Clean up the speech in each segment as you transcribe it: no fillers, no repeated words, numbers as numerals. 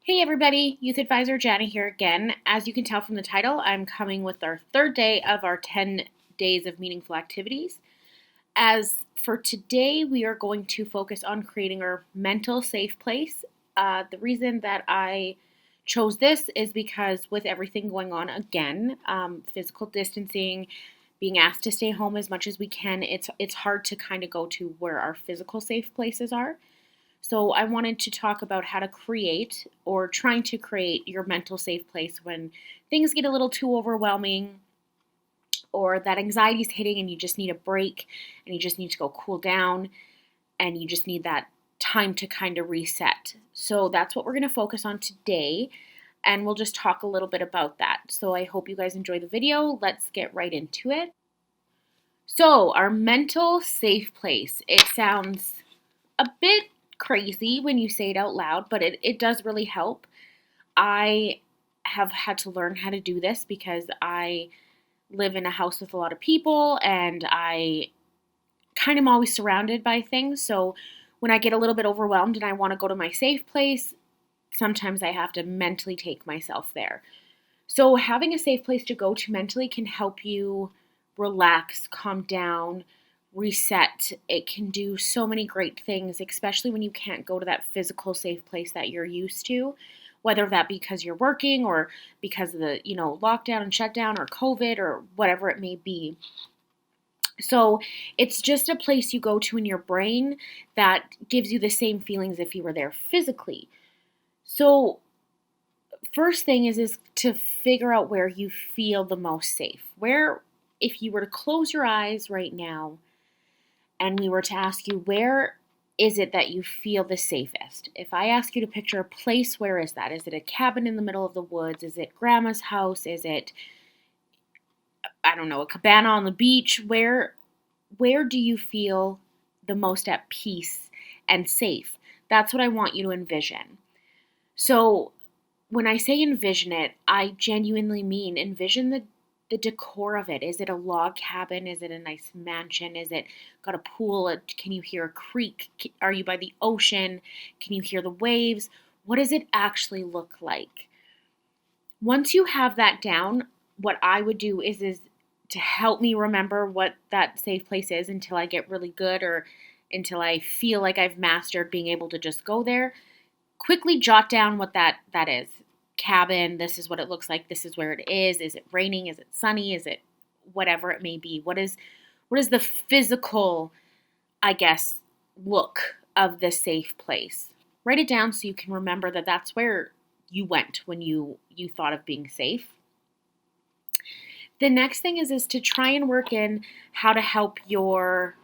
Hey everybody, Youth Advisor Jana here again. As you can tell from the title, I'm coming with our third day of our 10 days of meaningful activities. As for today, we are going to focus on creating our mental safe place. The reason that I chose this is because with everything going on again, physical distancing, being asked to stay home as much as we can, it's hard to kind of go to where our physical safe places are. So I wanted to talk about how to create or trying to create your mental safe place when things get a little too overwhelming or that anxiety is hitting and you just need a break and you just need to go cool down and you just need that time to kind of reset. So that's what we're going to focus on today, and we'll just talk a little bit about that. So I hope you guys enjoy the video. Let's get right into it. So, our mental safe place. It sounds a bit crazy when you say it out loud, but it does really help. I have had to learn how to do this because I live in a house with a lot of people and I kind of am always surrounded by things. So when I get a little bit overwhelmed and I want to go to my safe place, sometimes I have to mentally take myself there. So having a safe place to go to mentally can help you relax, calm down, reset. It can do so many great things, especially when you can't go to that physical safe place that you're used to, whether that be because you're working or because of the, lockdown and shutdown or COVID or whatever it may be. So it's just a place you go to in your brain that gives you the same feelings if you were there physically. So first thing is to figure out where you feel the most safe. Where, if you were to close your eyes right now and we were to ask you, where is it that you feel the safest? If I ask you to picture a place, where is that? Is it a cabin in the middle of the woods? Is it grandma's house? Is it, I don't know, a cabana on the beach? Where do you feel the most at peace and safe? That's what I want you to envision. So when I say envision it, I genuinely mean envision the decor of it. Is it a log cabin? Is it a nice mansion? Is it got a pool? Can you hear a creek? Are you by the ocean? Can you hear the waves? What does it actually look like? Once you have that down, what I would do is to help me remember what that safe place is until I get really good or until I feel like I've mastered being able to just go there. Quickly jot down what that is. Cabin, this is what it looks like, this is where it is. Is it raining? Is it sunny? Is it whatever it may be? What is the physical, I guess, look of the safe place? Write it down so you can remember that that's where you went when you thought of being safe. The next thing is to try and work in how to help your,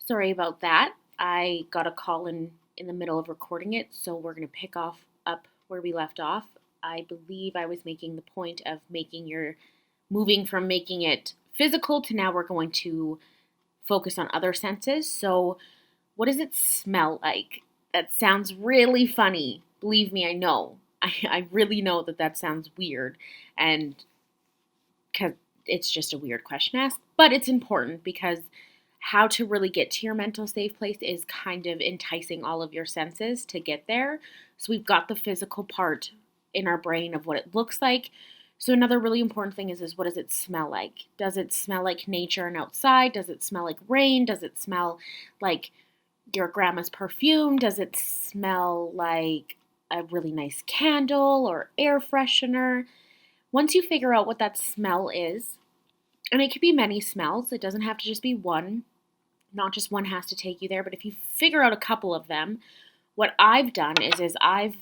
sorry about that. I got a call in the middle of recording it, so we're going to pick up where we left off. I believe I was making the point of moving from making it physical to now we're going to focus on other senses. So what does it smell like? That sounds really funny. Believe me, I know. I really know that sounds weird, and because it's just a weird question to ask, but it's important because how to really get to your mental safe place is kind of enticing all of your senses to get there. So we've got the physical part in our brain of what it looks like. So another really important thing is what does it smell like? Does it smell like nature and outside? Does it smell like rain? Does it smell like your grandma's perfume? Does it smell like a really nice candle or air freshener? Once you figure out what that smell is, and it could be many smells, it doesn't have to just be one. Not just one has to take you there, but if you figure out a couple of them, what I've done is I've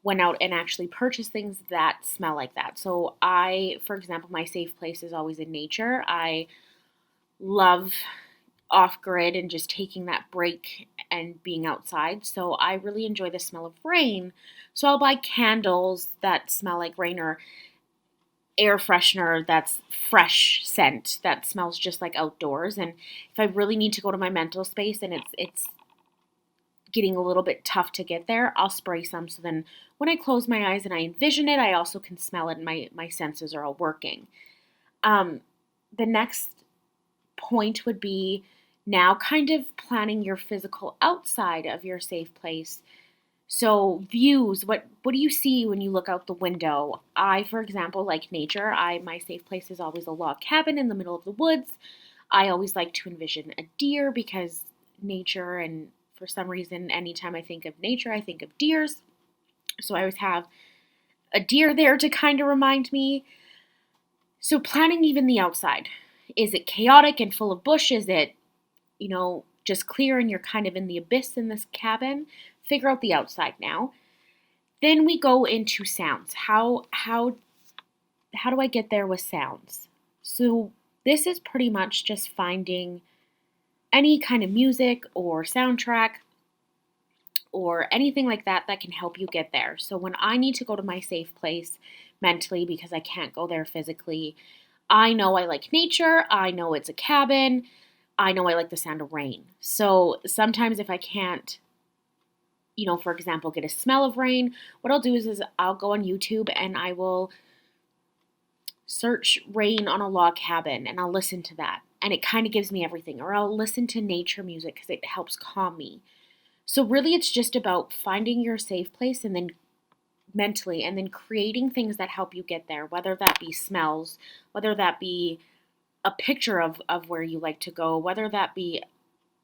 went out and actually purchased things that smell like that. So for example, my safe place is always in nature. I love off-grid and just taking that break and being outside. So I really enjoy the smell of rain. So I'll buy candles that smell like rain or air freshener that's fresh scent that smells just like outdoors. And if I really need to go to my mental space and it's getting a little bit tough to get there, I'll spray some. So then when I close my eyes and I envision it, I also can smell it and my senses are all working. The next point would be now kind of planning your physical outside of your safe place. So views, what do you see when you look out the window? I, for example, like nature. My safe place is always a log cabin in the middle of the woods. I always like to envision a deer because nature, and for some reason anytime I think of nature, I think of deers. So I always have a deer there to kind of remind me. So planning even the outside. Is it chaotic and full of bush? Is it, just clear and you're kind of in the abyss in this cabin? Figure out the outside now. Then we go into sounds. How do I get there with sounds? So this is pretty much just finding any kind of music or soundtrack or anything like that that can help you get there. So when I need to go to my safe place mentally because I can't go there physically, I know I like nature, I know it's a cabin, I know I like the sound of rain. So sometimes if I can't, for example, get a smell of rain, what I'll do is I'll go on YouTube and I will search rain on a log cabin and I'll listen to that. And it kind of gives me everything. Or I'll listen to nature music because it helps calm me. So really it's just about finding your safe place and then mentally and then creating things that help you get there, whether that be smells, whether that be a picture of where you like to go, whether that be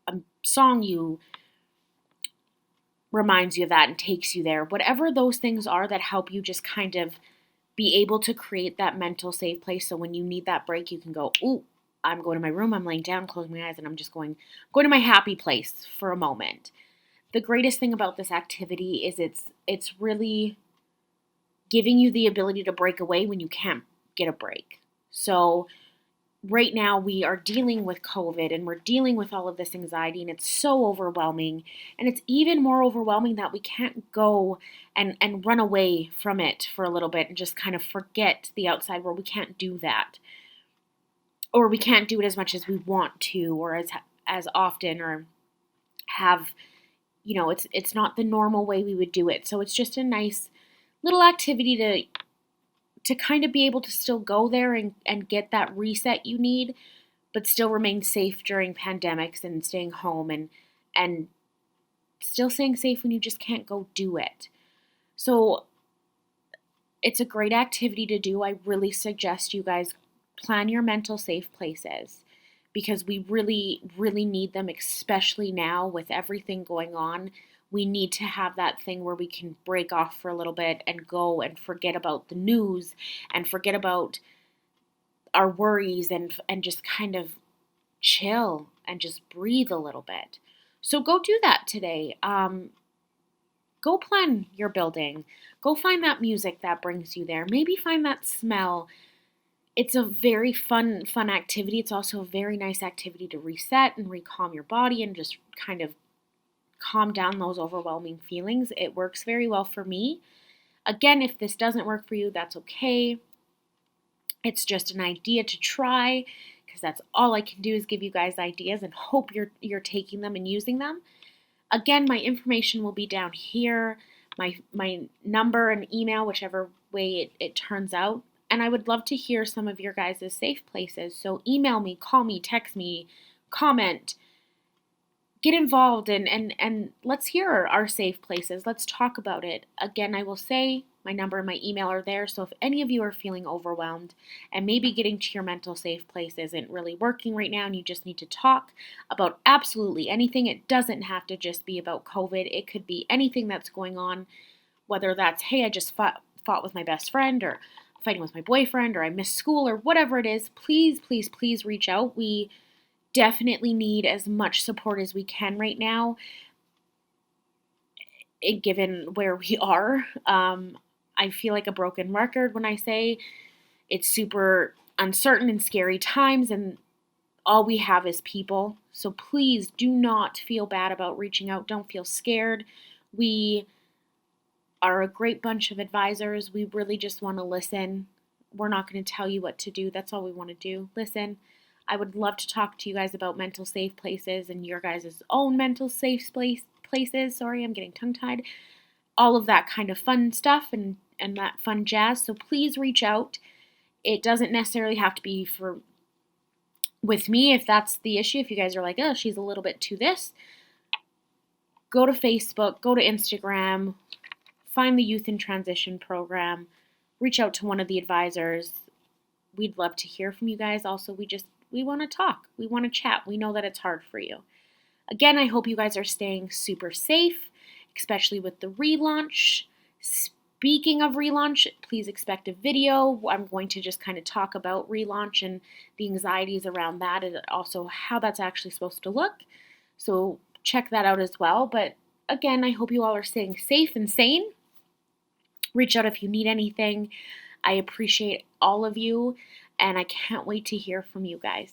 a song you reminds you of that and takes you there, whatever those things are that help you just kind of be able to create that mental safe place. So when you need that break, you can go, ooh, I'm going to my room, I'm laying down, closing my eyes, and I'm just going to my happy place for a moment. The greatest thing about this activity is it's really giving you the ability to break away when you can't get a break. So right now we are dealing with COVID and we're dealing with all of this anxiety and it's so overwhelming. And it's even more overwhelming that we can't go and run away from it for a little bit and just kind of forget the outside world. We can't do that. Or we can't do it as much as we want to or as often or have, it's not the normal way we would do it. So it's just a nice little activity to kind of be able to still go there and get that reset you need, but still remain safe during pandemics and staying home and still staying safe when you just can't go do it. So it's a great activity to do. I really suggest you guys plan your mental safe places because we really, really need them, especially now with everything going on. We need to have that thing where we can break off for a little bit and go and forget about the news and forget about our worries and just kind of chill and just breathe a little bit. So go do that today. Go plan your building. Go find that music that brings you there. Maybe find that smell. It's a very fun activity. It's also a very nice activity to reset and recalm your body and just kind of calm down those overwhelming feelings. It works very well for me. Again, if this doesn't work for you, that's okay. It's just an idea to try because that's all I can do is give you guys ideas and hope you're taking them and using them. Again, my information will be down here, my number and email, whichever way it turns out. And I would love to hear some of your guys' safe places. So email me, call me, text me, comment, get involved and let's hear our safe places. Let's talk about it. Again, I will say my number and my email are there. So if any of you are feeling overwhelmed and maybe getting to your mental safe place isn't really working right now and you just need to talk about absolutely anything, it doesn't have to just be about COVID. It could be anything that's going on, whether that's, hey, I just fought with my best friend or fighting with my boyfriend or I missed school or whatever it is. Please, please, please reach out. We definitely need as much support as we can right now, given where we are. I feel like a broken record when I say it's super uncertain and scary times, and all we have is people. So please do not feel bad about reaching out. Don't feel scared. We are a great bunch of advisors. We really just want to listen. We're not going to tell you what to do. That's all we want to do. Listen. I would love to talk to you guys about mental safe places and your guys' own mental safe places. Sorry, I'm getting tongue-tied. All of that kind of fun stuff and that fun jazz. So please reach out. It doesn't necessarily have to be with me if that's the issue. If you guys are like, oh, she's a little bit too this, go to Facebook, go to Instagram, find the Youth in Transition Program, reach out to one of the advisors. We'd love to hear from you guys. Also, we want to talk. We want to chat. We know that it's hard for you. Again, I hope you guys are staying super safe, especially with the relaunch. Speaking of relaunch, please expect a video. I'm going to just kind of talk about relaunch and the anxieties around that, and also how that's actually supposed to look. So check that out as well. But again, I hope you all are staying safe and sane. Reach out if you need anything. I appreciate all of you, and I can't wait to hear from you guys.